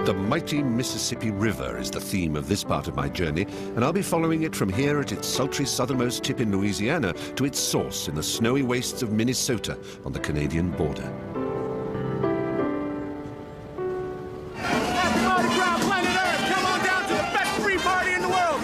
The mighty Mississippi River is the theme of this part of my journey, and I'll be following it from here at its sultry southernmost tip in Louisiana to its source in the snowy wastes of Minnesota on the Canadian border. Happy Mardi Gras, planet Earth! Come on down to the best free party in the world!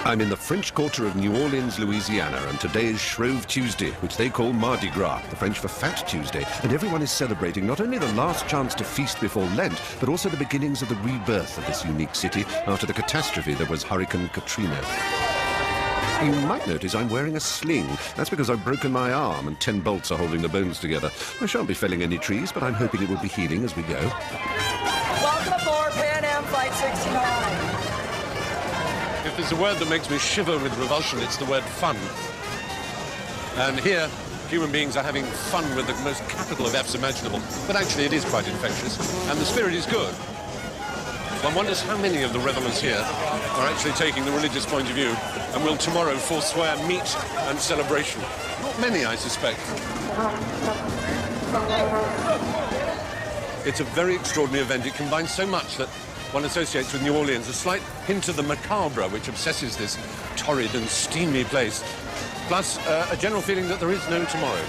I'm in the French Quarter of New Orleans, Louisiana, and today is Shrove Tuesday, which they call Mardi Gras, the French for Fat Tuesday, and everyone is celebrating not only the last chance to feast before Lent, but also the beginnings of the rebirth of this unique city after the catastrophe that was Hurricane Katrina. You might notice I'm wearing a sling. That's because I've broken my arm and 10 bolts are holding the bones together. I shan't be felling any trees, but I'm hoping it will be healing as we go. Welcome aboard Pan Am Flight 69. If there's a word that makes me shiver with revulsion, it's the word fun. And here, human beings are having fun with the most capital of F's imaginable. But actually, it is quite infectious, and the spirit is good. One wonders how many of the revelers here are actually taking the religious point of view and will tomorrow forswear meat and celebration. Not many, I suspect. It's a very extraordinary event. It combines so much that one associates with New Orleans, a slight hint of the macabre which obsesses this torrid and steamy place, plus a general feeling that there is no tomorrow.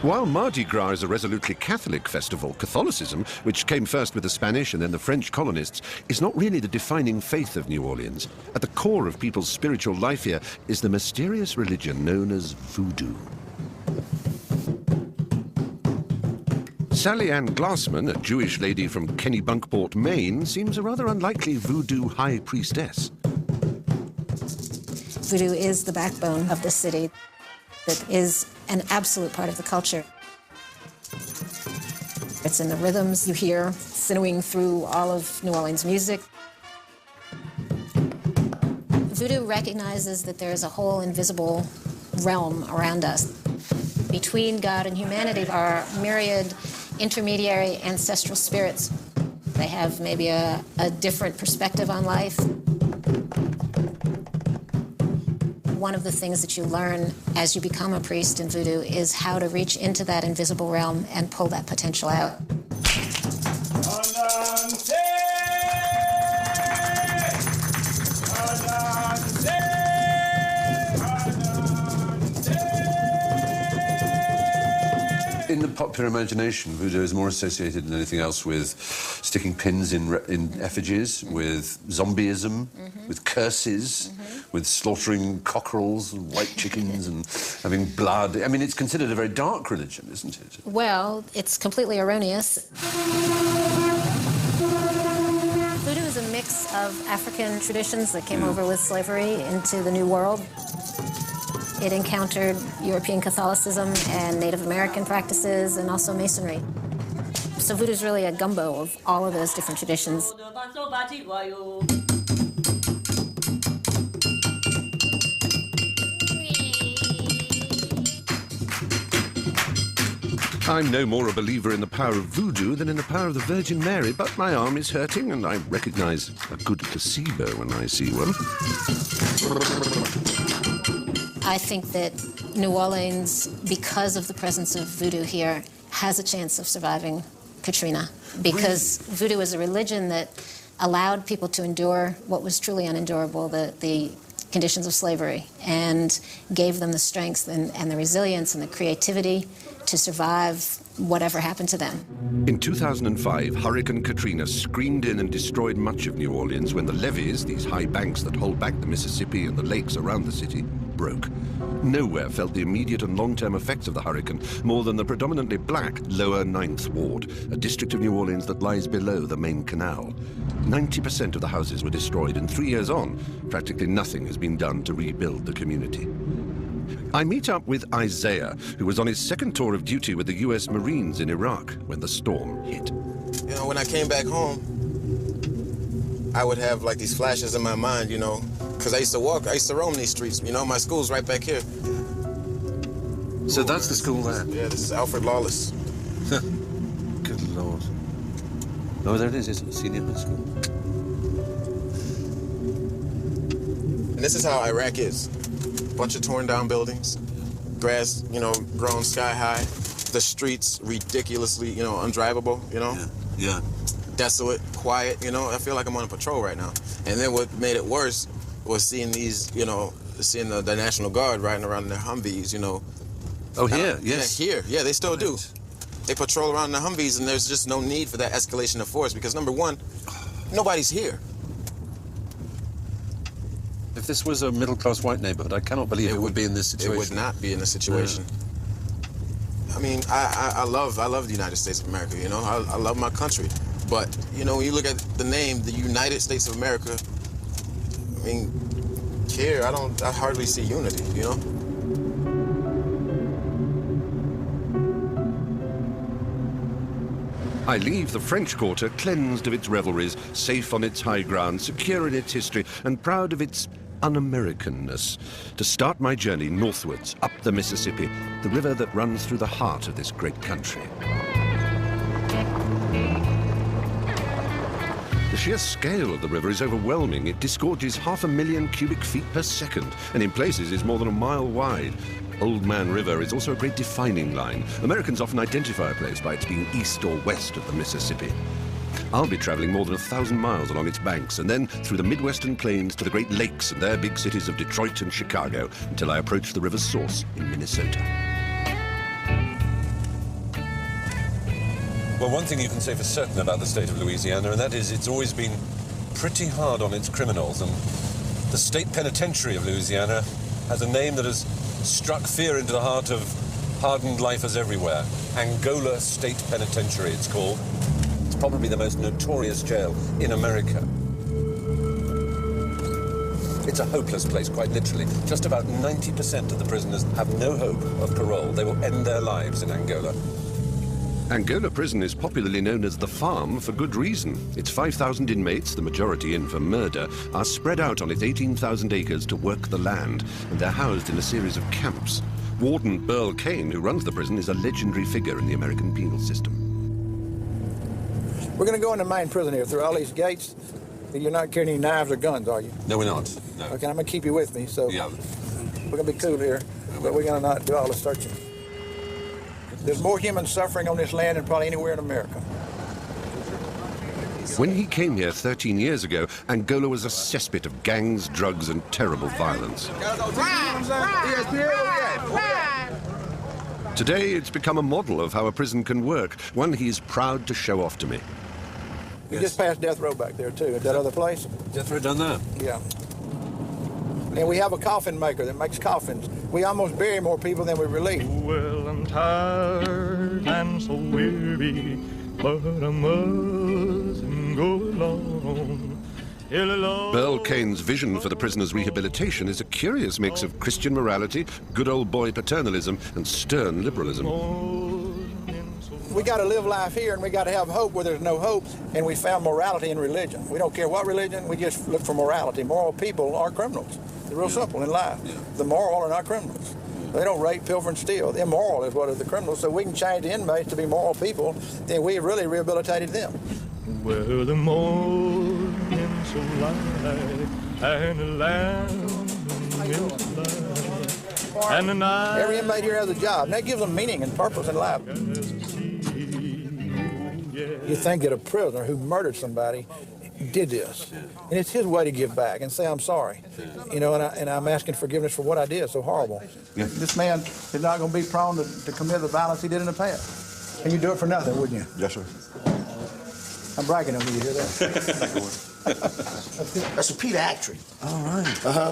While Mardi Gras is a resolutely Catholic festival, Catholicism, which came first with the Spanish and then the French colonists, is not really the defining faith of New Orleans. At the core of people's spiritual life here is the mysterious religion known as voodoo. Sally Ann Glassman, a Jewish lady from Kennebunkport, Maine, seems a rather unlikely voodoo high priestess. Voodoo is the backbone of the city. It is an absolute part of the culture. It's in the rhythms you hear sinnowing through all of New Orleans music. Voodoo recognizes that there is a whole invisible realm around us. Between God and humanity are myriad intermediary ancestral spirits. They have maybe a different perspective on life. One of the things that you learn as you become a priest in voodoo is how to reach into that invisible realm and pull that potential out. In the popular imagination, voodoo is more associated than anything else with sticking pins in effigies, with zombieism, with curses, with slaughtering cockerels and white chickens and having blood. I mean, it's considered a very dark religion, isn't it? Well, it's completely erroneous. Voodoo is a mix of African traditions that came over with slavery into the New World. It encountered European Catholicism and Native American practices and also Masonry. So voodoo is really a gumbo of all of those different traditions. I'm no more a believer in the power of voodoo than in the power of the Virgin Mary, but my arm is hurting and I recognize a good placebo when I see one. I think that New Orleans, because of the presence of voodoo here, has a chance of surviving Katrina. Because voodoo is a religion that allowed people to endure what was truly unendurable, the conditions of slavery, and gave them the strength and the resilience and the creativity to survive whatever happened to them. In 2005, Hurricane Katrina screamed in and destroyed much of New Orleans when the levees, these high banks that hold back the Mississippi and the lakes around the city, broke. Nowhere felt the immediate and long-term effects of the hurricane more than the predominantly black Lower 9th Ward, a district of New Orleans that lies below the main canal. 90% of the houses were destroyed, and 3 years on, practically nothing has been done to rebuild the community. I meet up with Isaiah, who was on his second tour of duty with the US Marines in Iraq when the storm hit. You know, when I came back home, I would have like these flashes in my mind, you know, because I used to roam these streets. You know, my school's right back here. So that's the school there? Yeah, this is Alfred Lawless. Good Lord. Oh, there it is, it's a senior high school. And this is how Iraq is. Bunch of torn down buildings, grass, you know, grown sky high. the streets ridiculously, you know, undrivable, you know? Yeah. Desolate, quiet, you know? I feel like I'm on a patrol right now. And then what made it worse was seeing these, you know, seeing the National Guard riding around in their Humvees, you know. Oh, here, yes. Yeah, here. Yeah, they still do. They patrol around in the Humvees, and there's just no need for that escalation of force because, number one, nobody's here. If this was a middle-class white neighborhood, I cannot believe it would be in this situation. It would not be in this situation. I mean, I love the United States of America, you know? I love my country. But, you know, when you look at the name, the United States of America, I mean, here, I hardly see unity, you know? I leave the French Quarter cleansed of its revelries, safe on its high ground, secure in its history, and proud of its un-Americanness, to start my journey northwards, up the Mississippi, the river that runs through the heart of this great country. The sheer scale of the river is overwhelming. It disgorges 500,000 cubic feet per second, and in places is more than a mile wide. Old Man River is also a great defining line. Americans often identify a place by its being east or west of the Mississippi. I'll be traveling more than 1,000 miles along its banks, and then through the Midwestern plains to the Great Lakes and their big cities of Detroit and Chicago, until I approach the river's source in Minnesota. Well, one thing you can say for certain about the state of Louisiana, and that is it's always been pretty hard on its criminals. And the state penitentiary of Louisiana has a name that has struck fear into the heart of hardened lifers everywhere. Angola State Penitentiary, it's called. It's probably the most notorious jail in America. It's a hopeless place, quite literally. Just about 90% of the prisoners have no hope of parole. They will end their lives in Angola. Angola Prison is popularly known as the Farm for good reason. Its 5,000 inmates, the majority in for murder, are spread out on its 18,000 acres to work the land, and they're housed in a series of camps. Warden Burl Kane, who runs the prison, is a legendary figure in the American penal system. We're going to go in the main prison here through all these gates. You're not carrying any knives or guns, are you? No, we're not. No. Okay, I'm going to keep you with me, so Yeah. we're going to be cool here, but we're going to not do all the searching. There's more human suffering on this land than probably anywhere in America. When he came here 13 years ago, Angola was a cesspit of gangs, drugs, and terrible violence. Today, it's become a model of how a prison can work, one he's proud to show off to me. We just passed Death Row back there, too, at that other place. Death Row done that? Yeah. And we have a coffin maker that makes coffins. We almost bury more people than we release. Well, I'm tired and so weary, but I mustn't go alone. Burl Kane's vision for the prisoner's rehabilitation is a curious mix of Christian morality, good old boy paternalism, and stern liberalism. We got to live life here, and we got to have hope where there's no hope, and we found morality in religion. We don't care what religion, we just look for morality. Moral people are criminals. They're real simple in life. The moral are not criminals. They don't rape, pilfer, and steal. The immoral is what are the criminals. So we can change the inmates to be moral people, then we really rehabilitated them. Well, the morning's so light, and the land is light, and the night... Every inmate here has a job, and that gives them meaning and purpose in life. You think that a prisoner who murdered somebody did this, and it's his way to give back and say, I'm sorry, you know, and I'm asking forgiveness for what I did, so horrible. Yeah. This man is not going to be prone to commit the violence he did in the past. And you do it for nothing, wouldn't you? Yes, sir. I'm bragging on you, you hear that? That's a Peter Actree. All right.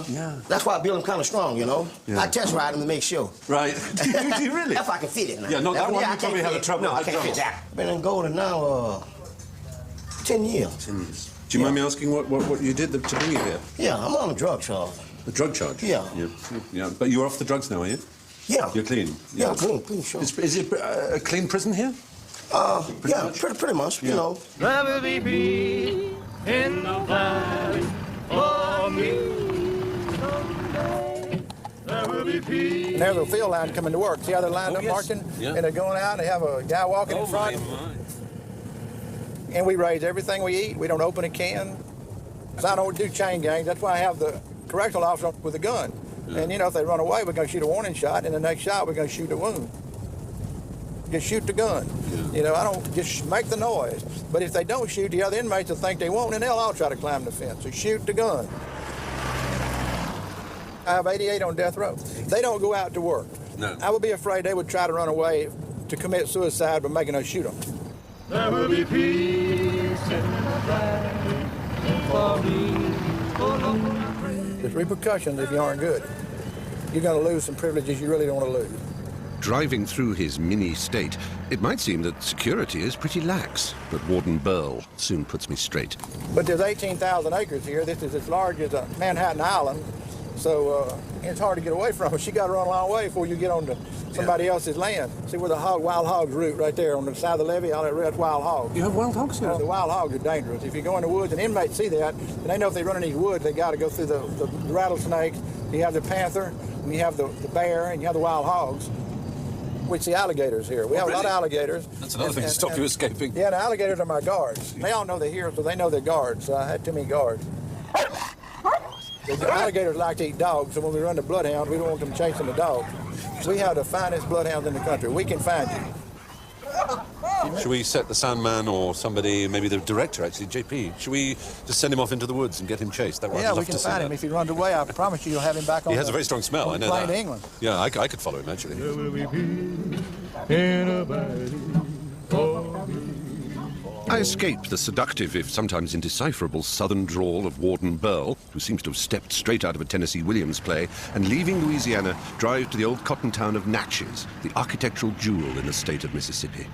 Yeah. That's why I build him kind of strong, you know? Yeah. I test ride him to make sure. Right. Do you really? If I can fit it now. Yeah, no, that one you I probably can't have fit. trouble. No, I can't fit that. Been in Angola now, 10 years. 10 years. Do you mind me asking what you did to bring you here? Yeah, I'm on a drug charge. The drug charge? Yeah. Yeah. But you're off the drugs now, are you? Yeah. You're clean? Yeah, I'm clean, sure. Is it a clean prison here? Pretty much, you know. There will be peace in the valley for me someday. There will be peace. And there's a field line coming to work. See how they're lined up marching? Yeah. And they're going out, and they have a guy walking in front. And we raise everything we eat. We don't open a can. Because I don't do chain gangs. That's why I have the correctional officer with a gun. Yeah. And, you know, if they run away, we're going to shoot a warning shot, and the next shot, we're going to shoot a wound. just shoot the gun. You know, I don't just make the noise. But if they don't shoot, the other inmates will think they won't, and they'll all try to climb the fence. So shoot the gun. I have 88 on death row. They don't go out to work. No. I would be afraid they would try to run away to commit suicide by making us shoot them. There will be peace in the valley for me. There's repercussions if you aren't good. You're going to lose some privileges you really don't want to lose. Driving through his mini-state, it might seem that security is pretty lax, but Warden Burl soon puts me straight. But there's 18,000 acres here. This is as large as Manhattan Island, so it's hard to get away from it. You got to run a long way before you get onto somebody else's land. See where the wild hogs root right there on the side of the levee? All that red wild hogs. You have wild hogs here? The wild hogs are dangerous. If you go in the woods and inmates see that, and they know if they run in these woods, they got to go through the rattlesnakes. You have the panther, and you have the bear, and you have the wild hogs. We see alligators here. We have a lot of alligators. That's another thing to stop you escaping. Yeah, the alligators are my guards. They all know they're here, so they know they're guards. So I had too many guards. The alligators like to eat dogs, so when we run the bloodhounds, we don't want them chasing the dogs. We have the finest bloodhounds in the country. We can find you. Should we set the Sandman or somebody, maybe the director, actually, JP, should we just send him off into the woods and get him chased? That Yeah, we can find him. If he runs away, I promise you you'll have him back on. He has a very strong smell, I know plane that. to England. Yeah, I could follow him, actually. There will be peace in a valley for me. I escape the seductive, if sometimes indecipherable, southern drawl of Warden Burl, who seems to have stepped straight out of a Tennessee Williams play, and leaving Louisiana, drive to the old cotton town of Natchez, the architectural jewel in the state of Mississippi.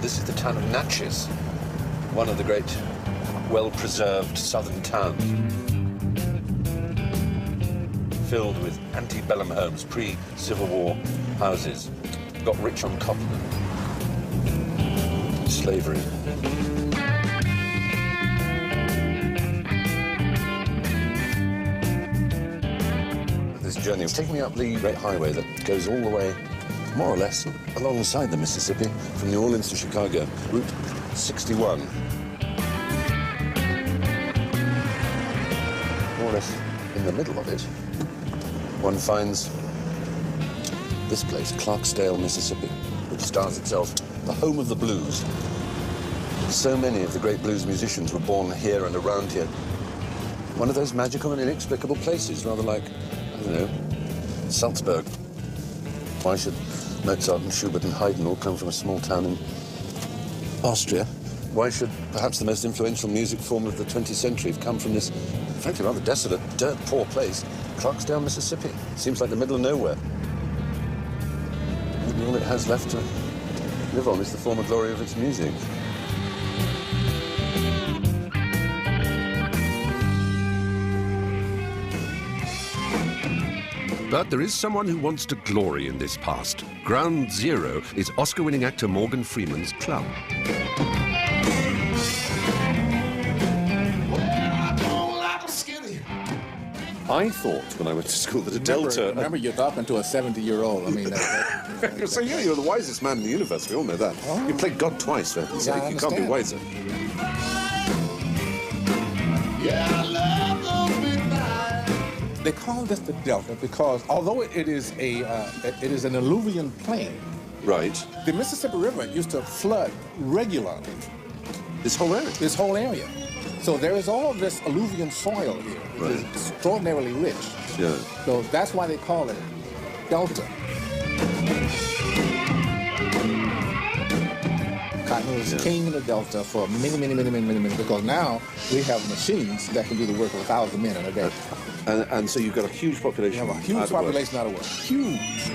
This is the town of Natchez, one of the great, well-preserved southern towns, filled with antebellum homes, pre-Civil War houses, got rich on cotton and slavery. This journey is taking me up the great highway that goes all the way, more or less, alongside the Mississippi, from New Orleans to Chicago, Route 61. More or less in the middle of it, one finds this place, Clarksdale, Mississippi, which styles itself the home of the blues. So many of the great blues musicians were born here and around here. One of those magical and inexplicable places, rather like, I don't know, Salzburg. Why should Mozart and Schubert and Haydn all come from a small town in Austria? Why should perhaps the most influential music form of the 20th century have come from this, frankly, rather desolate, dirt-poor place, Clarksdale, Mississippi? Seems like the middle of nowhere. Maybe all it has left to live on is the former glory of its music. But there is someone who wants to glory in this past. Ground zero is Oscar-winning actor Morgan Freeman's club. I thought when I went to school that a delta... Remember, you're talking to a 70-year-old. I mean... So you're the wisest man in the universe. We all know that. Oh. You played God twice, for heaven's sake. You can't be wiser. They call this the delta because although it is an alluvial plain, right? The Mississippi River used to flood regularly. This whole area. This whole area. So there is all this alluvial soil here. Right. It is extraordinarily rich. Yeah. So that's why they call it delta. Cotton was king in the delta for many, because now we have machines that can do the work of 1,000 men in a day. And so you've got a huge population. You have a huge population out of work. Huge.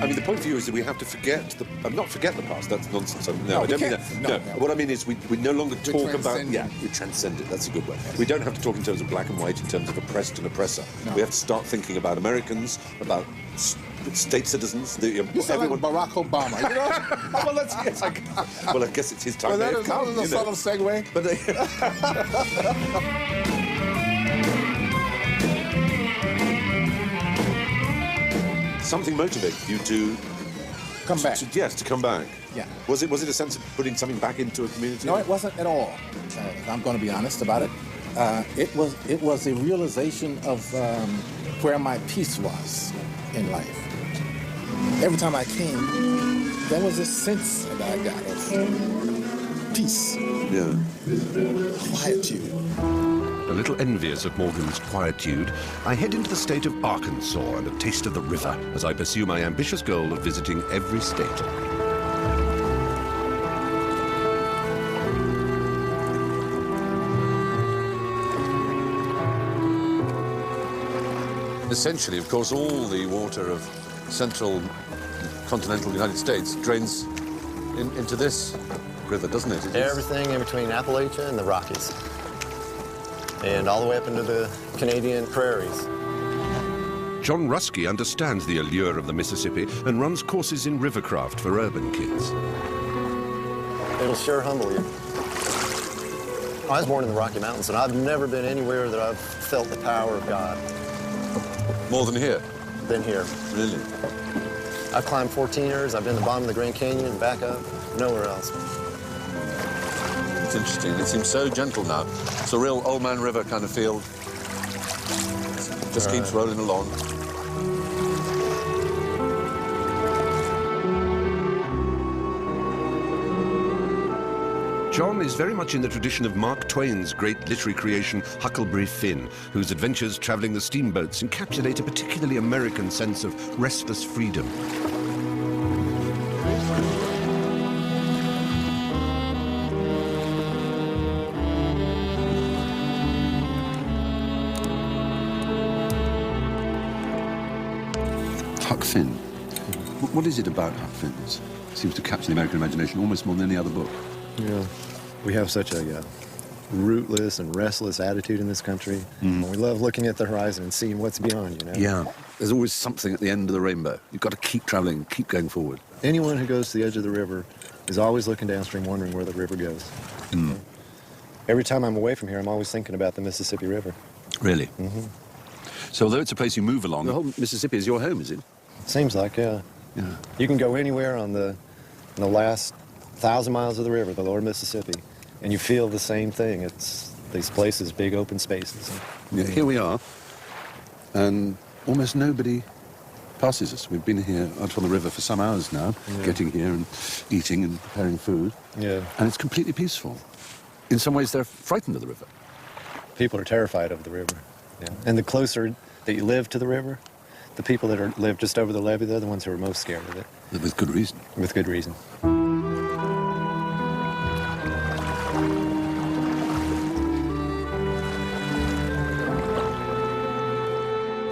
I mean, the point of view is that we have to forget not forget the past. That's nonsense. No, I don't mean that. No. What I mean is we no longer talk about... Yeah, we transcend it. That's a good word. Yes. We don't have to talk in terms of black and white, in terms of oppressed and oppressor. No. We have to start thinking about Americans, about state citizens. You sound like Barack Obama, you know? Well, yes, I guess it's his time. Well, that is a subtle segue. But something motivated you to come back. To come back. Yeah. Was it a sense of putting something back into a community? No, it wasn't at all. I'm going to be honest about it. It was a realization of where my peace was in life. Every time I came, there was a sense that I got of peace. Yeah. Quietude. A little envious of Morgan's quietude, I head into the state of Arkansas and a taste of the river as I pursue my ambitious goal of visiting every state. Essentially, of course, all the water of central continental United States drains into this river, doesn't it? Everything in between Appalachia and the Rockies. And all the way up into the Canadian prairies. John Rusky understands the allure of the Mississippi and runs courses in rivercraft for urban kids. It'll sure humble you. I was born in the Rocky Mountains, and I've never been anywhere that I've felt the power of God. More than here? Than here. Really? I've climbed 14ers, I've been to the bottom of the Grand Canyon and back up, nowhere else. It's interesting. It seems so gentle now. It's a real old man river kind of feel. Just keeps rolling along. John is very much in the tradition of Mark Twain's great literary creation, Huckleberry Finn, whose adventures travelling the steamboats encapsulate a particularly American sense of restless freedom. Huck Finn. What is it about Huck Finn that seems to capture the American imagination almost more than any other book? Yeah, we have such a rootless and restless attitude in this country. We love looking at the horizon and seeing what's beyond, you know? Yeah, there's always something at the end of the rainbow. You've got to keep traveling, keep going forward. Anyone who goes to the edge of the river is always looking downstream, wondering where the river goes. Every time I'm away from here, I'm always thinking about the Mississippi River. Really? So although it's a place you move along, the whole Mississippi is your home, is it? Seems like, yeah. You can go anywhere on the last 1,000 miles of the river, the lower Mississippi, and you feel the same thing. It's these places, big open spaces. Yeah, here we are, and almost nobody passes us. We've been here out on the river for some hours now, getting here and eating and preparing food. Yeah. And it's completely peaceful. In some ways, they're frightened of the river. People are terrified of the river. Yeah. And the closer that you live to the river, the people that live just over the levee, they're the ones who are most scared of it. With good reason. With good reason.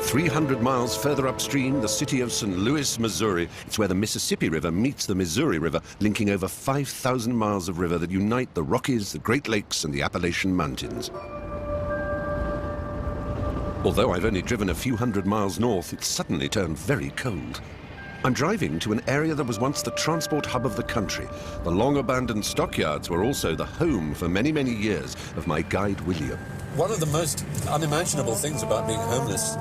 300 miles further upstream, the city of St. Louis, Missouri. It's where the Mississippi River meets the Missouri River, linking over 5,000 miles of river that unite the Rockies, the Great Lakes, and the Appalachian Mountains. Although I've only driven a few hundred miles north, it's suddenly turned very cold. I'm driving to an area that was once the transport hub of the country. The long-abandoned stockyards were also the home for many, many years of my guide, William. One of the most unimaginable things about being homeless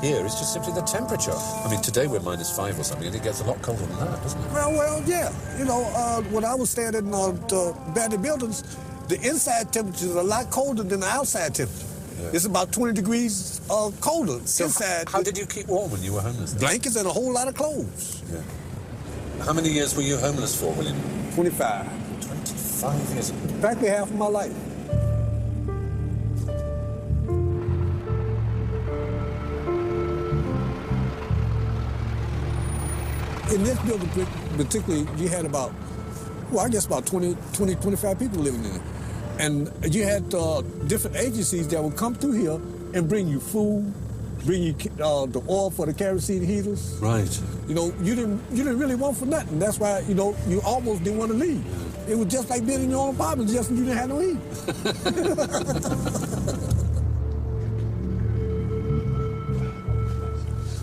here is just simply the temperature. I mean, today we're -5 or something, and it gets a lot colder than that, doesn't it? Well, yeah. You know, when I was staying in the abandoned buildings, the inside temperature is a lot colder than the outside temperature. Yeah. It's about 20 degrees colder inside. How did you keep warm when you were homeless? Blankets and a whole lot of clothes. Yeah. How many years were you homeless for, William? 25. 25 years? Practically half of my life. In this building particularly, you had about, well, I guess about 20, 25 people living in it. And you had different agencies that would come through here and bring you food, bring you the oil for the kerosene heaters. Right. You know, you didn't really want for nothing. That's why, you know, you almost didn't want to leave. Yeah. It was just like being in your own apartment, just you didn't have no heat.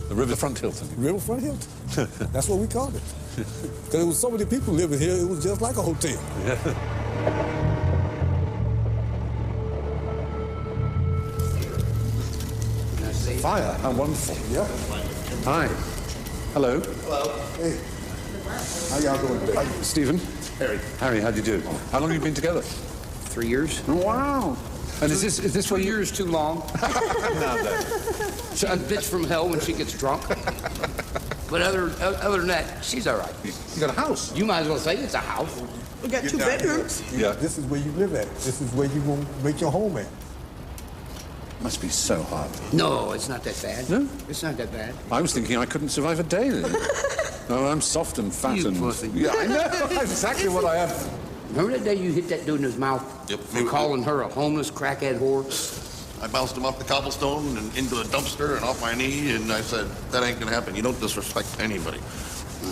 The Riverfront Hilton. Riverfront Hilton. That's what we called it. Because there was so many people living here, it was just like a hotel. Yeah. Fire, how wonderful. Yeah. Hi. Hello. Hello. Hey. How y'all doing today? Stephen. Harry. Harry, how do you do? How long have you been together? 3 years. Oh, wow. And is this where 2 years too long? Now then. She's a bitch from hell when she gets drunk. But other than that, she's all right. You got a house? You might as well say it's a house. We got 2 bedrooms. Yeah. This is where you live at. This is where you're going to make your home at. Must be so hard. No, it's not that bad. No? It's not that bad. I was thinking I couldn't survive a day then. Oh, I'm soft and fat You and... pussy. Yeah, I know. That's exactly what I am. Remember that day you hit that dude in his mouth? Yep. For calling her a homeless crackhead whore? I bounced him off the cobblestone and into a dumpster and off my knee, and I said, that ain't gonna happen. You don't disrespect anybody.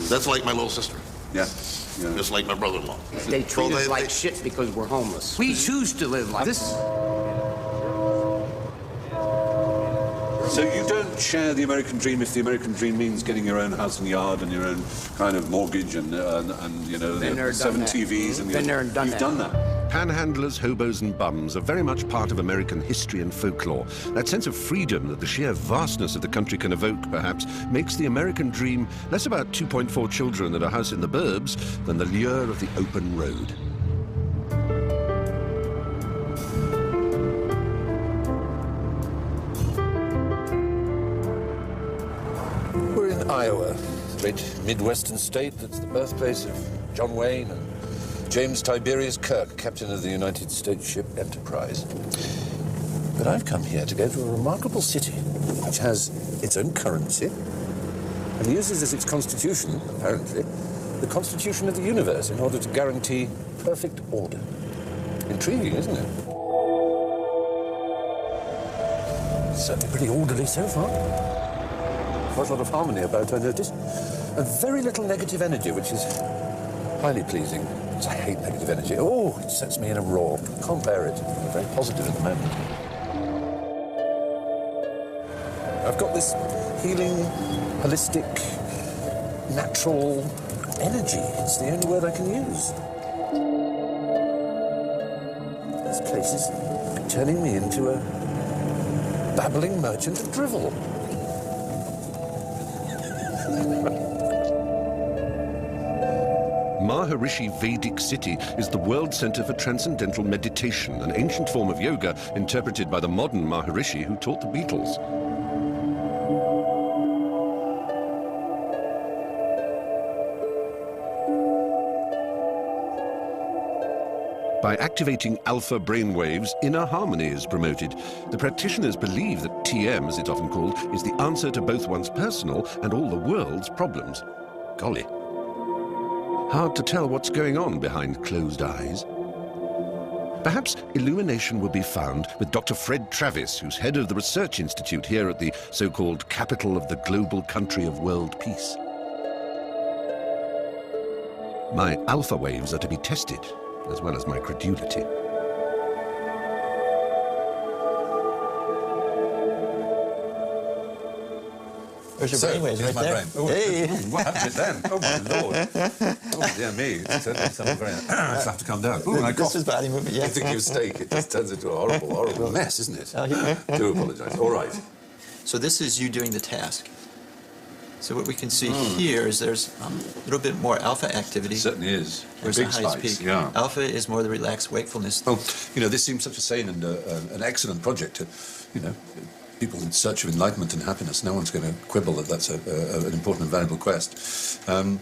That's like my little sister. Yeah. Just like my brother-in-law. They treat us like shit because we're homeless. We choose to live like this. So you don't share the American dream if the American dream means getting your own house and yard and your own kind of mortgage and you know, the 7 TVs and... Been there and done You've done that. Panhandlers, hobos and bums are very much part of American history and folklore. That sense of freedom that the sheer vastness of the country can evoke, perhaps, makes the American dream less about 2.4 children and a house in the burbs than the lure of the open road. We're in Iowa, great Midwestern state that's the birthplace of John Wayne and James Tiberius Kirk, captain of the United States ship Enterprise. But I've come here to go to a remarkable city which has its own currency and uses as its constitution, apparently, the constitution of the universe in order to guarantee perfect order. Intriguing, isn't it? Certainly pretty orderly so far. Quite a lot of harmony about, I notice. And very little negative energy, which is highly pleasing. Because I hate negative energy. Oh, it sets me in a roar. Can't bear it. I'm very positive at the moment. I've got this healing, holistic, natural energy. It's the only word I can use. This place is turning me into a babbling merchant of drivel. Maharishi Vedic City is the world center for transcendental meditation, an ancient form of yoga interpreted by the modern Maharishi who taught the Beatles. By activating alpha brainwaves, inner harmony is promoted. The practitioners believe that TM, as it's often called, is the answer to both one's personal and all the world's problems. Golly. Hard to tell what's going on behind closed eyes. Perhaps illumination will be found with Dr. Fred Travis, who's head of the Research Institute here at the so-called capital of the global country of world peace. My alpha waves are to be tested, as well as my credulity. There's your brainwaves right there. Oh, hey! What happened then? Oh, my Lord. Oh, dear me. It's something very... I just have to calm down. Oh, This is body movement, yeah. I think you steak. It just turns into a horrible, horrible mess, isn't it? I do apologise. All right. So this is you doing the task. So what we can see here is there's a little bit more alpha activity. It certainly is. Where's the highest peak? Yeah. Alpha is more the relaxed wakefulness. Oh, you know, this seems such a sane and an excellent project to, you know, people in search of enlightenment and happiness. No one's going to quibble that that's an important and valuable quest. And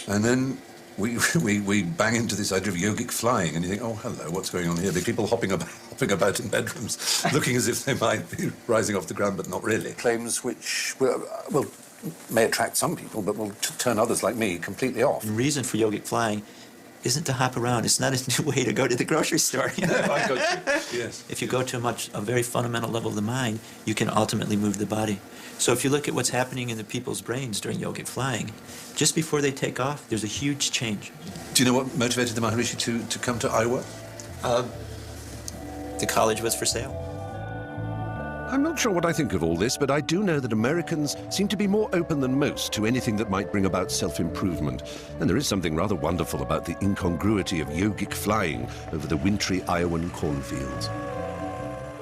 then we bang into this idea of yogic flying, and you think, oh, hello, what's going on here? The people hopping about in bedrooms, looking as if they might be rising off the ground, but not really. Claims which, well may attract some people, but will turn others like me completely off. The reason for yogic flying isn't to hop around. It's not a new way to go to the grocery store. No, I got you. Yes. If you go to a very fundamental level of the mind, you can ultimately move the body. So if you look at what's happening in the people's brains during yogic flying, just before they take off, there's a huge change. Do you know what motivated the Maharishi to come to Iowa? The college was for sale. I'm not sure what I think of all this, but I do know that Americans seem to be more open than most to anything that might bring about self-improvement. And there is something rather wonderful about the incongruity of yogic flying over the wintry Iowan cornfields.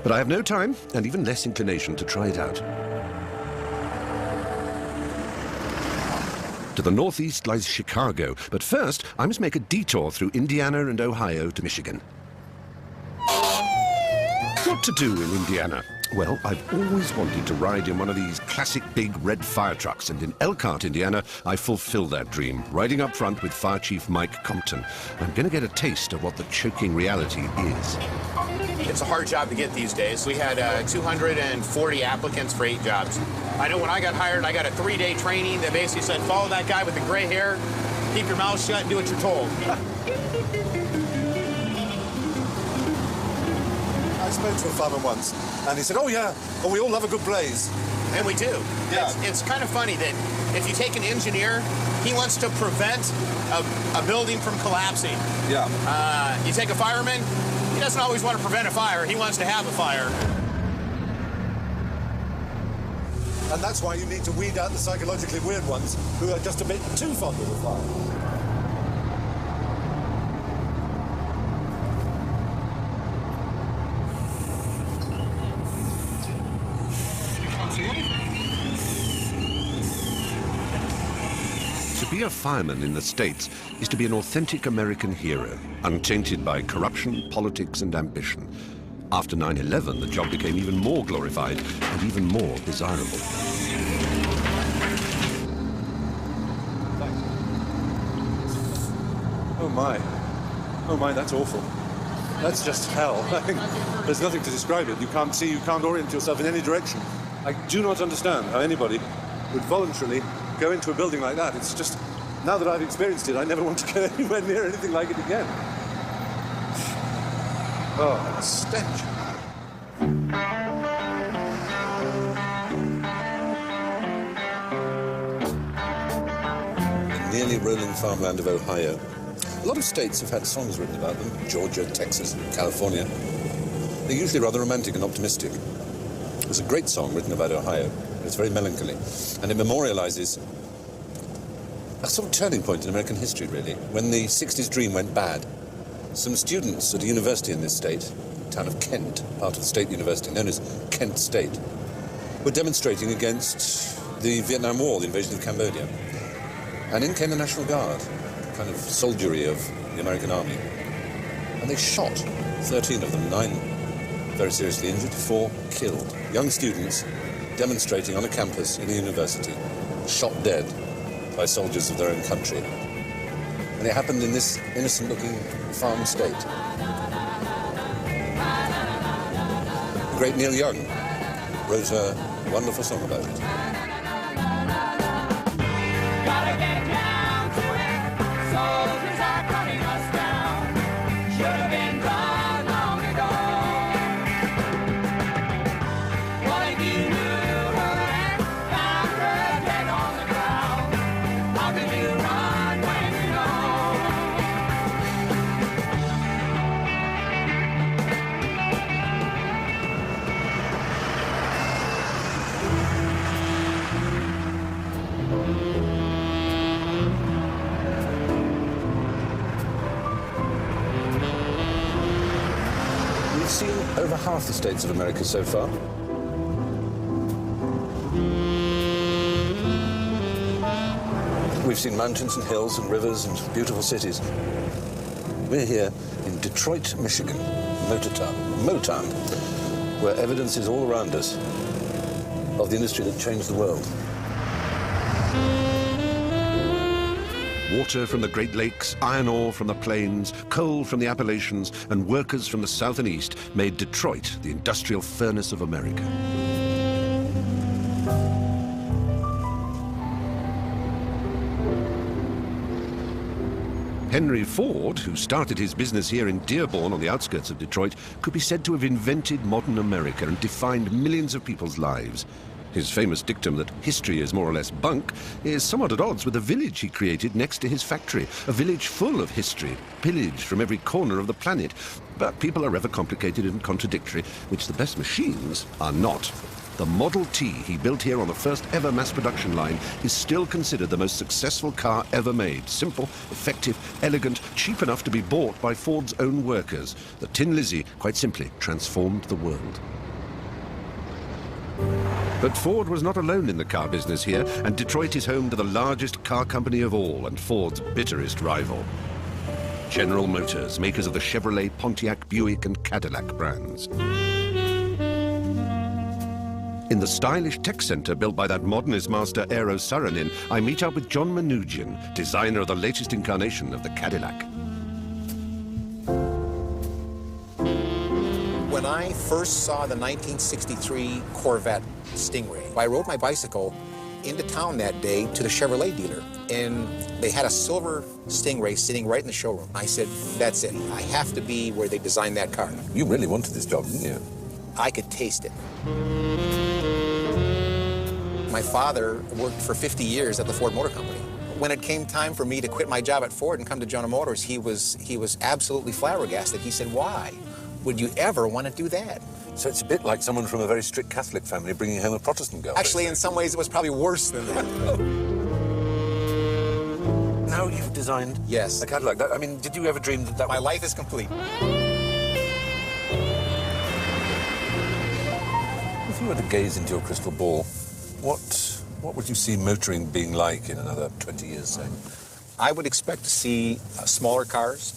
But I have no time, and even less inclination, to try it out. To the northeast lies Chicago, but first I must make a detour through Indiana and Ohio to Michigan. What to do in Indiana? Well, I've always wanted to ride in one of these classic big red fire trucks, and in Elkhart, Indiana, I fulfilled that dream, riding up front with Fire Chief Mike Compton. I'm going to get a taste of what the choking reality is. It's a hard job to get these days. We had 240 applicants for 8 jobs. I know when I got hired, I got a 3-day training that basically said, follow that guy with the gray hair, keep your mouth shut, and do what you're told. I spoke to a farmer once, and he said, oh, yeah, oh, we all love a good blaze. And we do. Yeah. It's kind of funny that if you take an engineer, he wants to prevent a building from collapsing. Yeah. You take a fireman, he doesn't always want to prevent a fire. He wants to have a fire. And that's why you need to weed out the psychologically weird ones who are just a bit too fond of the fire. To be a fireman in the States is to be an authentic American hero, untainted by corruption, politics, and ambition. After 9/11, the job became even more glorified and even more desirable. Oh my, that's awful. That's just hell. I think there's nothing to describe it. You can't see, you can't orient yourself in any direction. I do not understand how anybody would voluntarily go into a building like that. It's just, now that I've experienced it, I never want to go anywhere near anything like it again. Oh, that stench. The nearly rolling farmland of Ohio. A lot of states have had songs written about them. Georgia, Texas, California. They're usually rather romantic and optimistic. There's a great song written about Ohio. It's very melancholy, and it memorializes a sort of turning point in American history, really, when the 60s dream went bad. Some students at a university in this state, town of Kent, part of the state university known as Kent State, were demonstrating against the Vietnam War, the invasion of Cambodia. And in came the National Guard, kind of soldiery of the American army. And they shot 13 of them, 9 very seriously injured, 4 killed. Young students demonstrating on a campus in a university, shot dead by soldiers of their own country. And it happened in this innocent-looking farm state. The great Neil Young wrote a wonderful song about it. Gotta get down to it. Soldiers are cutting us down. Should have been done long ago. What if you knew her and found her dead on the ground? How could you run when you We've seen over half the states of America so far. We've seen mountains and hills and rivers and beautiful cities. We're here in Detroit, Michigan, Motown, where evidence is all around us of the industry that changed the world. Water from the Great Lakes, iron ore from the plains, coal from the Appalachians, and workers from the south and east made Detroit the industrial furnace of America. Henry Ford, who started his business here in Dearborn on the outskirts of Detroit, could be said to have invented modern America and defined millions of people's lives. His famous dictum that history is more or less bunk is somewhat at odds with the village he created next to his factory, a village full of history, pillaged from every corner of the planet. But people are ever complicated and contradictory, which the best machines are not. The Model T he built here on the first ever mass production line is still considered the most successful car ever made. Simple, effective, elegant, cheap enough to be bought by Ford's own workers. The Tin Lizzie, quite simply, transformed the world. But Ford was not alone in the car business here, and Detroit is home to the largest car company of all and Ford's bitterest rival. General Motors, makers of the Chevrolet, Pontiac, Buick, and Cadillac brands. In the stylish tech center built by that modernist master Eero Saarinen, I meet up with John Manoogian, designer of the latest incarnation of the Cadillac. When I first saw the 1963 Corvette Stingray, I rode my bicycle into town that day to the Chevrolet dealer, and they had a silver Stingray sitting right in the showroom. I said, that's it. I have to be where they designed that car. You really wanted this job, didn't you? I could taste it. My father worked for 50 years at the Ford Motor Company. When it came time for me to quit my job at Ford and come to General Motors, he was absolutely flabbergasted. He said, why would you ever want to do that? So it's a bit like someone from a very strict Catholic family bringing home a Protestant girl. Actually, in some ways, it was probably worse than that. Now you've designed yes. a Cadillac. I mean, did you ever dream that My life is complete. If you were to gaze into your crystal ball, what would you see motoring being like in another 20 years, say? I would expect to see smaller cars,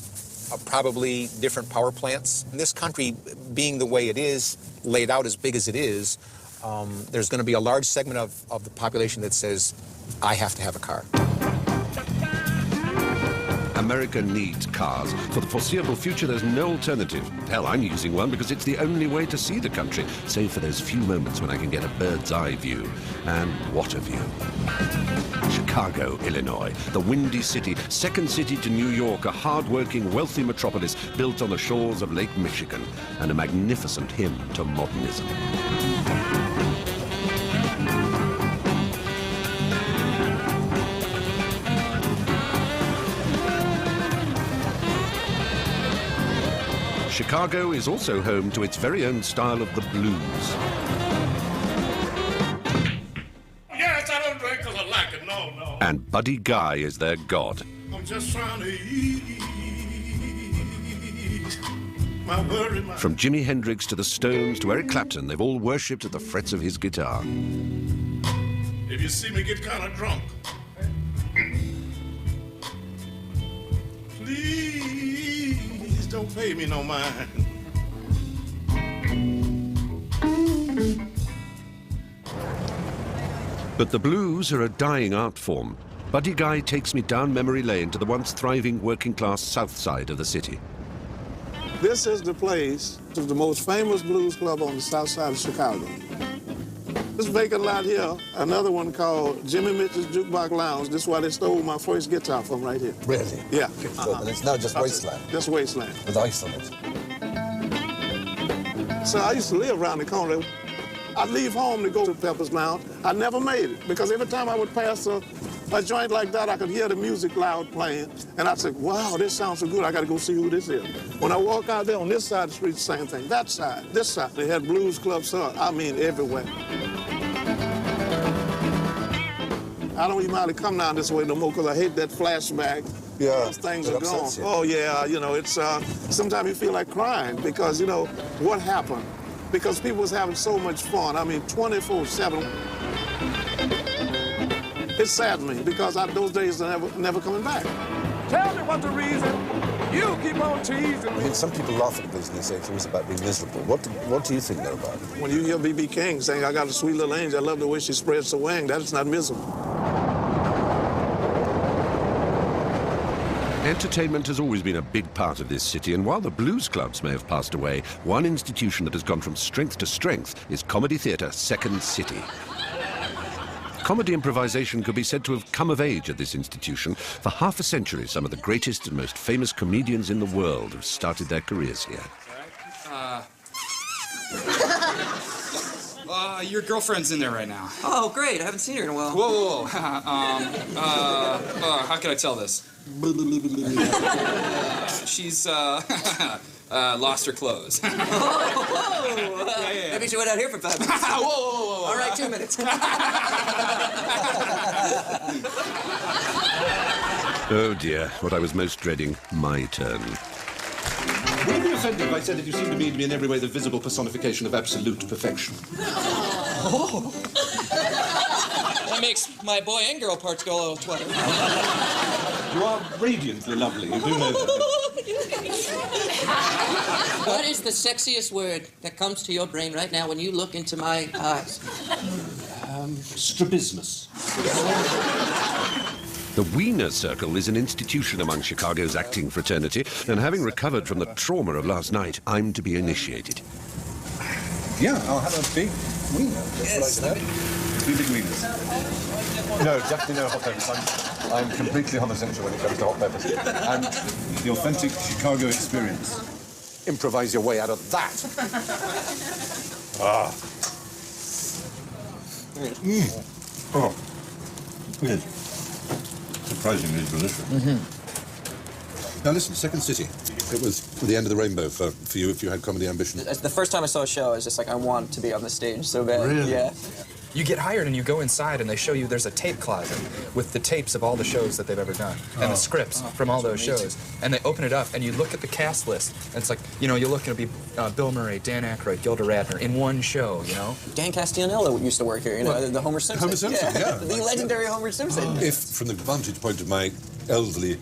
probably different power plants. In this country, being the way it is, laid out as big as it is, there's going to be a large segment of the population that says, I have to have a car. America needs cars. For the foreseeable future, there's no alternative. Hell, I'm using one because it's the only way to see the country, save for those few moments when I can get a bird's eye view. And what a view. Chicago, Illinois, the windy city, second city to New York, a hard-working, wealthy metropolis built on the shores of Lake Michigan, and a magnificent hymn to modernism. Chicago is also home to its very own style of the blues. Yes, I don't drink because I like it. No. And Buddy Guy is their god. I'm just trying to ease my worry. From Jimi Hendrix to the Stones to Eric Clapton, they've all worshipped at the frets of his guitar. If you see me get kind of drunk, please don't pay me no mind. But the blues are a dying art form. Buddy Guy takes me down memory lane to the once thriving working-class south side of the city. This is the place of the most famous blues club on the south side of Chicago. This vacant lot here, another one called Jimmy Mitchell's Jukebox Lounge. This is where they stole my first guitar from right here. Really? Yeah. And it's now just wasteland? Just wasteland. With ice on it? So I used to live around the corner. I'd leave home to go to Pepper's Lounge. I never made it because every time I would pass a joint like that, I could hear the music loud playing. And I'd say, wow, this sounds so good. I got to go see who this is. When I walk out there on this side of the street, same thing. That side, this side. They had blues clubs, I mean, everywhere. I don't even know how to come down this way no more because I hate that flashback. Yeah, those things are gone. Oh, yeah, you know, it's, sometimes you feel like crying because, you know, what happened? Because people was having so much fun. I mean, 24/7. It saddened me because those days are never coming back. Tell me what the reason. You keep on teasing I mean, some people laugh at the blues and they say it's always about being miserable. What do you think, though, about it? When you hear B.B. King saying, I got a sweet little angel, I love the way she spreads her wing, that's not miserable. Entertainment has always been a big part of this city, and while the blues clubs may have passed away, one institution that has gone from strength to strength is Comedy Theatre Second City. Comedy improvisation could be said to have come of age at this institution. For half a century, some of the greatest and most famous comedians in the world have started their careers here. Your girlfriend's in there right now. Oh, great. I haven't seen her in a while. Whoa. How can I tell this? She's, lost her clothes. Maybe she went out here for 5 minutes. Whoa. All right, 2 minutes. Oh dear, what I was most dreading, my turn. Would you be offended if I said that you seem to me to be in every way the visible personification of absolute perfection? Oh. That makes my boy and girl parts go a little sweater. You are radiantly lovely, you do know that. What is the sexiest word that comes to your brain right now when you look into my eyes? Strabismus. The Wiener Circle is an institution among Chicago's acting fraternity, and having recovered from the trauma of last night, I'm to be initiated. Yeah, I'll have a big wiener. Yes. Two big wieners. No, definitely no hot peppers. I'm completely homosexual when it comes to hot peppers. And the authentic Chicago experience. Improvise your way out of that. Ah. Oh. Yes. Surprisingly delicious. Mm-hmm. Now listen, Second City. It was the end of the rainbow for you if you had comedy ambition. The first time I saw a show, I was just like, I want to be on the stage so bad. Really? Yeah. You get hired and you go inside and they show you there's a tape closet with the tapes of all the shows that they've ever done and the scripts from all those shows. And they open it up and you look at the cast list and it's like, you know, you're looking to be Bill Murray, Dan Aykroyd, Gilda Radner in one show, you know? Dan Castellaneta used to work here, you know, the Homer Simpson. Homer Simpson, yeah. The legendary Homer Simpson. If, from the vantage point of my elderly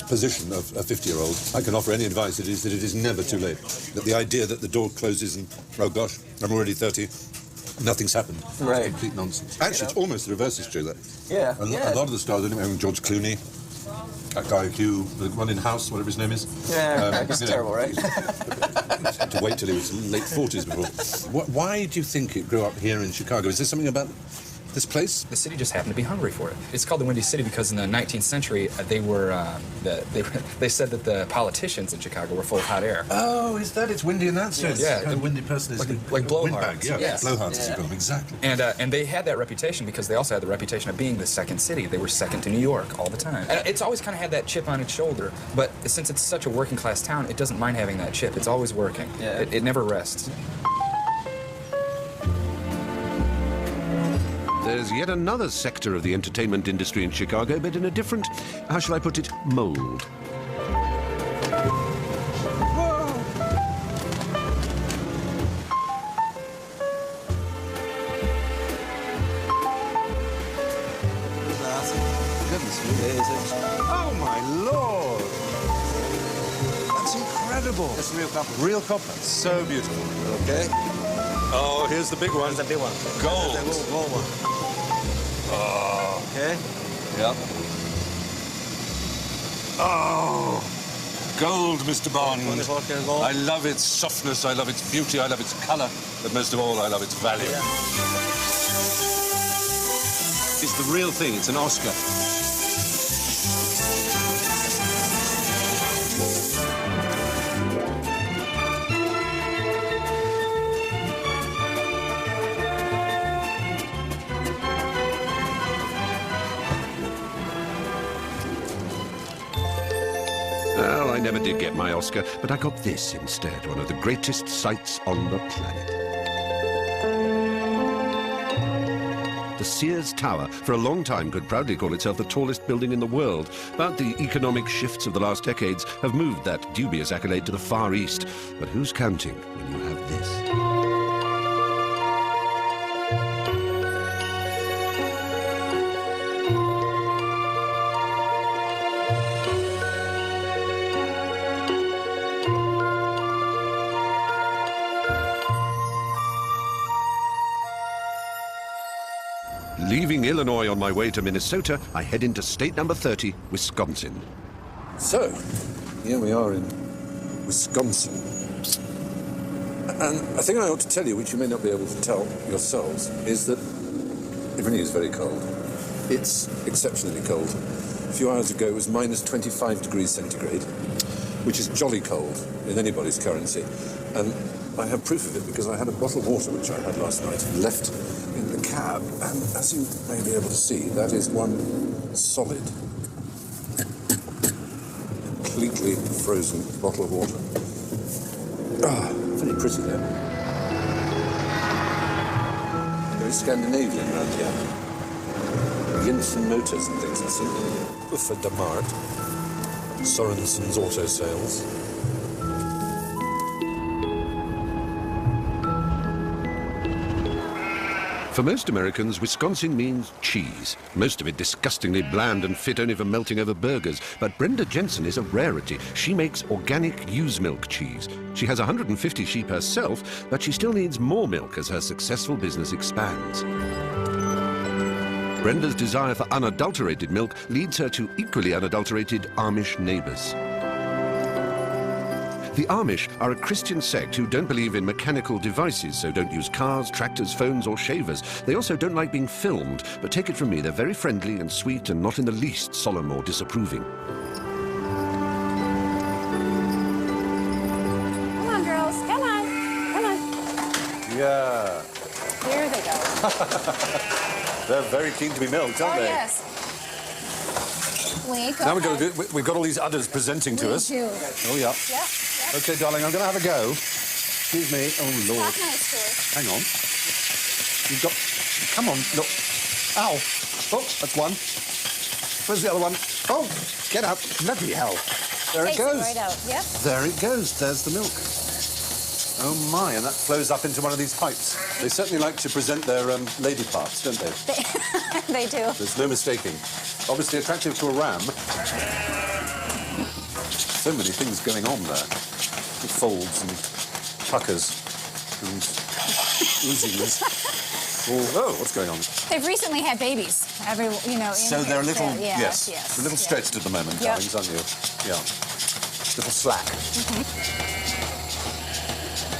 position of a 50-year-old, I can offer any advice, it is that it is never too late. That the idea that the door closes and, oh gosh, I'm already 30, nothing's happened. Right. It's complete nonsense. Actually, it's almost the reverse is true. That Yeah. A lot of the stars, anyway, George Clooney, that guy Hugh, the one in House, whatever his name is. Yeah, it's terrible, right? Had to wait till he was late 40s before. Why do you think it grew up here in Chicago? Is there something about this place? The city just happened to be hungry for it. It's called the Windy City because in the 19th century, they said that the politicians in Chicago were full of hot air. Oh, is that? It's windy in that sense. Yeah. The windy person is like blowhards. Windbag, yeah. Yes. Blowhards, as you call them, exactly. And they had that reputation because they also had the reputation of being the second city. They were second to New York all the time. And it's always kind of had that chip on its shoulder, but since it's such a working class town, it doesn't mind having that chip. It's always working. Yeah. It never rests. There's yet another sector of the entertainment industry in Chicago, but in a different, how shall I put it, mold. Oh, my Lord! That's incredible. That's real copper. Real copper. So beautiful. Okay. Oh, here's the big one. That's the big one. Gold. That's the little gold one. Oh. Okay. Yep. Oh. Gold, Mr. Bond. Wonderful gold. I love its softness, I love its beauty, I love its colour, but most of all, I love its value. Yeah. It's the real thing. It's an Oscar. Well, I never did get my Oscar, but I got this instead, one of the greatest sights on the planet. The Sears Tower, for a long time, could proudly call itself the tallest building in the world, but the economic shifts of the last decades have moved that dubious accolade to the Far East. But who's counting when you have this? Leaving Illinois on my way to Minnesota, I head into state number 30, Wisconsin. So, here we are in Wisconsin. And a thing I ought to tell you, which you may not be able to tell yourselves, is that it really is very cold. It's exceptionally cold. A few hours ago, it was minus 25 degrees centigrade, which is jolly cold in anybody's currency. And I have proof of it because I had a bottle of water, which I had last night, left in the cab. And as you may be able to see, that is one solid, completely frozen bottle of water. Ah, very pretty there. Very Scandinavian around here. Jensen Motors and things, I see. Uffe Damart. Sorensen's Auto Sales. For most Americans, Wisconsin means cheese. Most of it disgustingly bland and fit only for melting over burgers. But Brenda Jensen is a rarity. She makes organic ewe's milk cheese. She has 150 sheep herself, but she still needs more milk as her successful business expands. Brenda's desire for unadulterated milk leads her to equally unadulterated Amish neighbors. The Amish are a Christian sect who don't believe in mechanical devices, so don't use cars, tractors, phones, or shavers. They also don't like being filmed, but take it from me, they're very friendly and sweet and not in the least solemn or disapproving. Come on, girls. Come on. Come on. Yeah. Here they go. They're very keen to be milked, aren't Oh, they? yes. Wait, Now we've got all these udders presenting to us. Do. Oh, yeah. Yep. Okay, darling, I'm going to have a go. Excuse me. Oh, Lord. Hang on. You've got... Come on, look. Ow. Oh, that's one. Where's the other one? Oh, get up. Bloody hell. There it goes. Right out. Yep. There it goes. There's the milk. Oh, my, and that flows up into one of these pipes. They certainly like to present their lady parts, don't they? They do. There's no mistaking. Obviously attractive to a ram. So many things going on there. With folds and puckers and oozings. Oh, what's going on? They've recently had babies. So they're a little, yes, a little stretched at the moment, darlings, aren't you? Yeah. Little slack.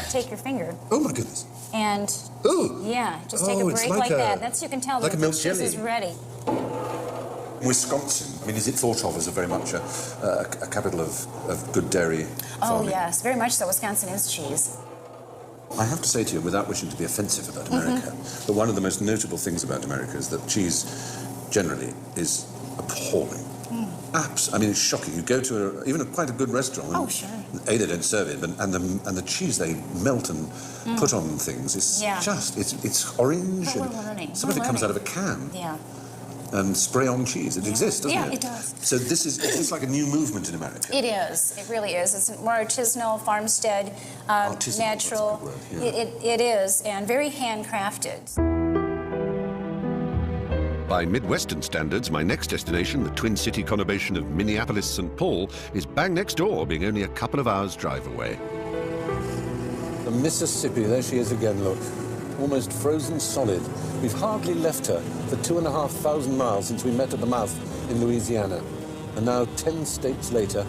Take your finger. Oh, my goodness. And, ooh. Yeah, just take a break like that. That's you can tell like that a milk the cheese is jelly. ready. Wisconsin, I mean, is it thought of as a very much a capital of good dairy farming? Oh, yes, very much so. Wisconsin is cheese. I have to say to you, without wishing to be offensive about America, but one of the most notable things about America is that cheese generally is appalling. I mean, it's shocking. You go to even quite a good restaurant. Oh, sure. A, they don't serve it, and the cheese they melt and put on things is just it's orange. But we're learning. Some of it comes out of a can. Yeah. And spray-on cheese. It exists, doesn't it? Yeah, it does. So it's like a new movement in America. It is. It really is. It's more artisanal, farmstead, natural. That's a good word, yeah. It is, and very handcrafted. By Midwestern standards, my next destination, the Twin City conurbation of Minneapolis-St. Paul, is bang next door, being only a couple of hours' drive away. The Mississippi, there she is again, look. Almost frozen solid. We've hardly left her for 2,500 miles since we met at the mouth in Louisiana. And now, 10 states later,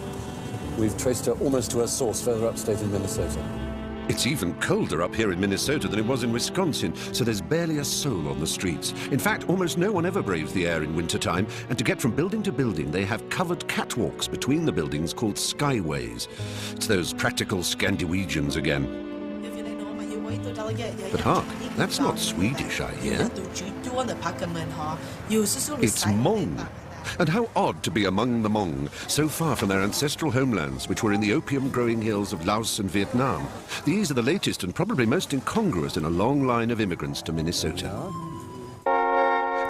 we've traced her almost to her source further upstate in Minnesota. It's even colder up here in Minnesota than it was in Wisconsin, so there's barely a soul on the streets. In fact, almost no one ever braves the air in wintertime, and to get from building to building, they have covered catwalks between the buildings called skyways. It's those practical Scandinavians again. But hark, that's not Swedish, I hear. It's Hmong. And how odd to be among the Hmong, so far from their ancestral homelands, which were in the opium-growing hills of Laos and Vietnam. These are the latest and probably most incongruous in a long line of immigrants to Minnesota.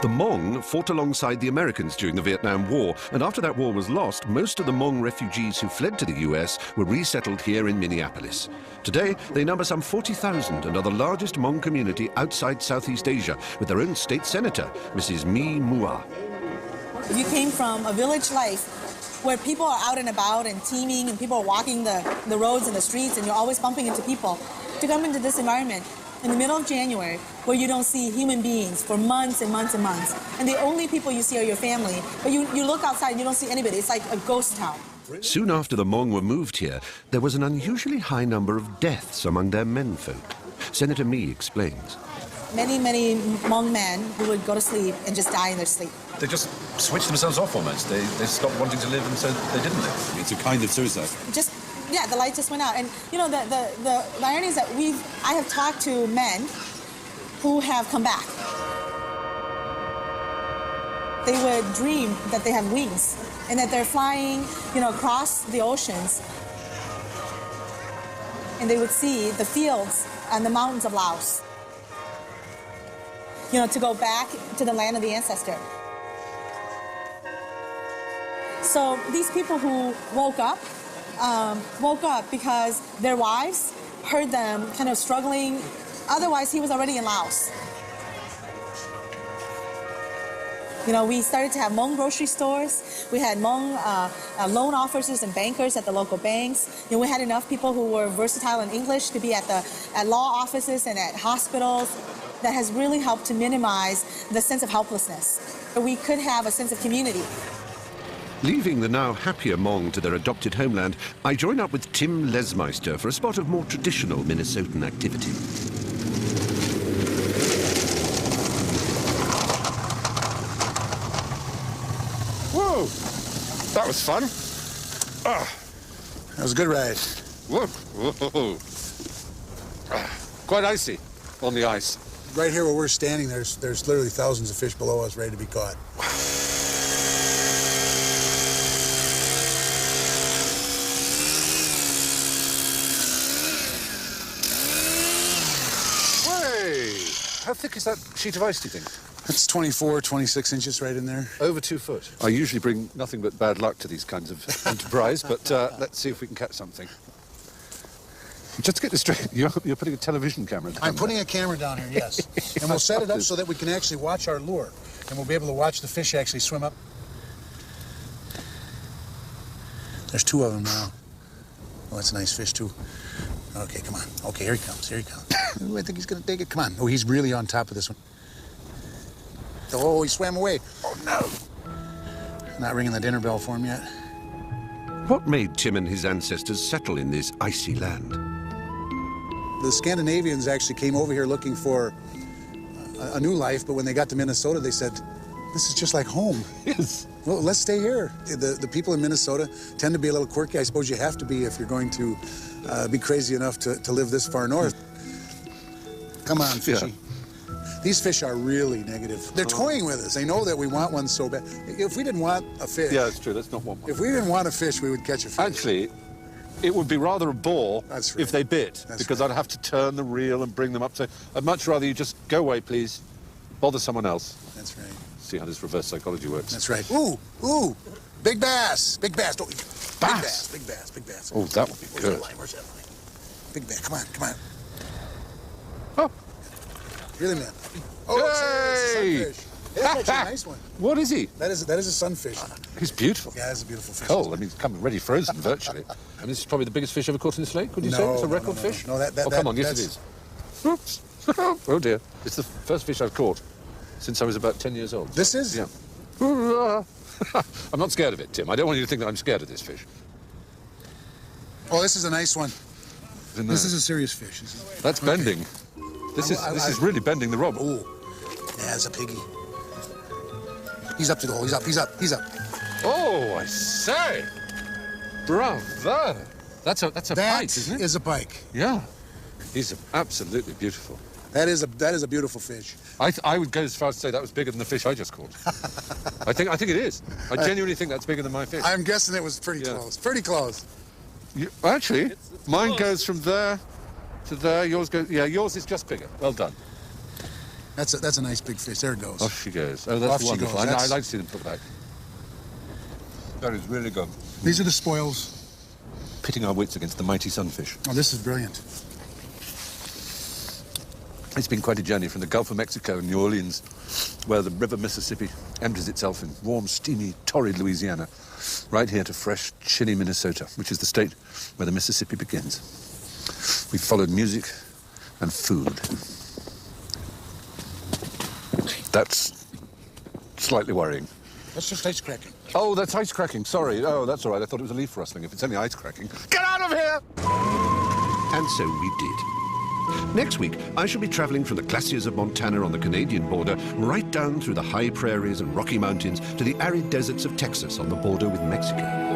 The Hmong fought alongside the Americans during the Vietnam War, and after that war was lost, most of the Hmong refugees who fled to the US were resettled here in Minneapolis. Today, they number some 40,000 and are the largest Hmong community outside Southeast Asia, with their own state senator, Mrs. Mi Mua. If you came from a village life where people are out and about and teeming and people are walking the roads and the streets and you're always bumping into people, to come into this environment in the middle of January where you don't see human beings for months and months and months, and the only people you see are your family, but you look outside and you don't see anybody. It's like a ghost town. Soon after the Hmong were moved here, there was an unusually high number of deaths among their menfolk. Senator Mi explains. Many Hmong men who would go to sleep and just die in their sleep. They just switched themselves off almost. They stopped wanting to live, and so they didn't live. It's a kind of suicide. The light just went out. And, you know, the irony is that I have talked to men who have come back. They would dream that they have wings and that they're flying, you know, across the oceans. And they would see the fields and the mountains of Laos. You know, to go back to the land of the ancestor. So these people who woke up because their wives heard them kind of struggling. Otherwise, he was already in Laos. You know, we started to have Hmong grocery stores. We had Hmong loan officers and bankers at the local banks. You know, we had enough people who were versatile in English to be at law offices and at hospitals. That has really helped to minimize the sense of helplessness. We could have a sense of community. Leaving the now happier Hmong to their adopted homeland, I join up with Tim Lesmeister for a spot of more traditional Minnesotan activity. Whoa! That was fun. That was a good ride. Whoa! Whoa! Quite icy on the ice. Right here where we're standing, there's literally thousands of fish below us ready to be caught. How thick is that sheet of ice, do you think? It's 24, 26 inches right in there. Over 2 foot. I usually bring nothing but bad luck to these kinds of enterprise, but let's see if we can catch something. Just to get this straight, you're putting a television camera down. I'm putting a camera down here, yes. And we'll set it up so that we can actually watch our lure. And we'll be able to watch the fish actually swim up. There's 2 of them now. Oh, that's a nice fish, too. Okay, come on. Okay, here he comes. Here he comes. Ooh, I think he's going to take it. Come on. Oh, he's really on top of this one. Oh, he swam away. Oh, no. Not ringing the dinner bell for him yet. What made Tim and his ancestors settle in this icy land? The Scandinavians actually came over here looking for a new life, but when they got to Minnesota, they said, this is just like home. Yes. Well, let's stay here. The people in Minnesota tend to be a little quirky. I suppose you have to be if you're going to be crazy enough to live this far north. Come on, fishy. Yeah. These fish are really negative. They're toying with us. They know that we want one so bad. If we didn't want a fish... Yeah, it's true. Let's not want one. If we didn't want a fish, we would catch a fish. Actually, it would be rather a bore if they bit, because I'd have to turn the reel and bring them up. So I'd much rather you just go away, please. Bother someone else. That's right. See how this reverse psychology works. That's right. Ooh, ooh, big bass, big bass. Don't, big bass, big bass, big bass. Oh, that would be Where's good. That line? Where's that line? Big bass. Come on, come on. Oh, really, man. Oh, hey! it's a sunfish. That's actually a nice one. What is he? That is a sunfish. He's beautiful. Yeah, it's a beautiful fish. Cold. I mean, it's coming ready frozen virtually. And this is probably the biggest fish ever caught in this lake. Would you say it's a record fish? No, oh, come on, yes, it is. Oops. Oh dear. It's the first fish I've caught since I was about 10 years old. This is? Yeah. I'm not scared of it, Tim. I don't want you to think that I'm scared of this fish. Oh, this is a nice one. This is a serious fish. That's bending. This is really bending the rod. Oh, yeah, it's a piggy. He's up to the hole. He's up. He's up. He's up. Oh, I say. Bravo. That's a pike, isn't it? That is a pike. Yeah. He's absolutely beautiful. That is a beautiful fish. I would go as far as to say that was bigger than the fish I just caught. I think it is. I genuinely think that's bigger than my fish. I'm guessing it was pretty close. Pretty close. Actually, mine goes from there to there. Yours goes. Yeah, yours is just bigger. Well done. That's a nice big fish. There it goes. Off she goes. Oh, that's wonderful. I like to see them put back. That is really good. These are the spoils. Pitting our wits against the mighty sunfish. Oh, this is brilliant. It's been quite a journey from the Gulf of Mexico and New Orleans, where the river Mississippi empties itself in warm, steamy, torrid Louisiana, right here to fresh, chilly Minnesota, which is the state where the Mississippi begins. We've followed music and food. That's slightly worrying. That's just ice cracking. Oh, that's ice cracking. Sorry. Oh, that's all right. I thought it was a leaf rustling. If it's only ice cracking, get out of here! And so we did. Next week, I shall be travelling from the glaciers of Montana on the Canadian border right down through the high prairies and Rocky Mountains to the arid deserts of Texas on the border with Mexico.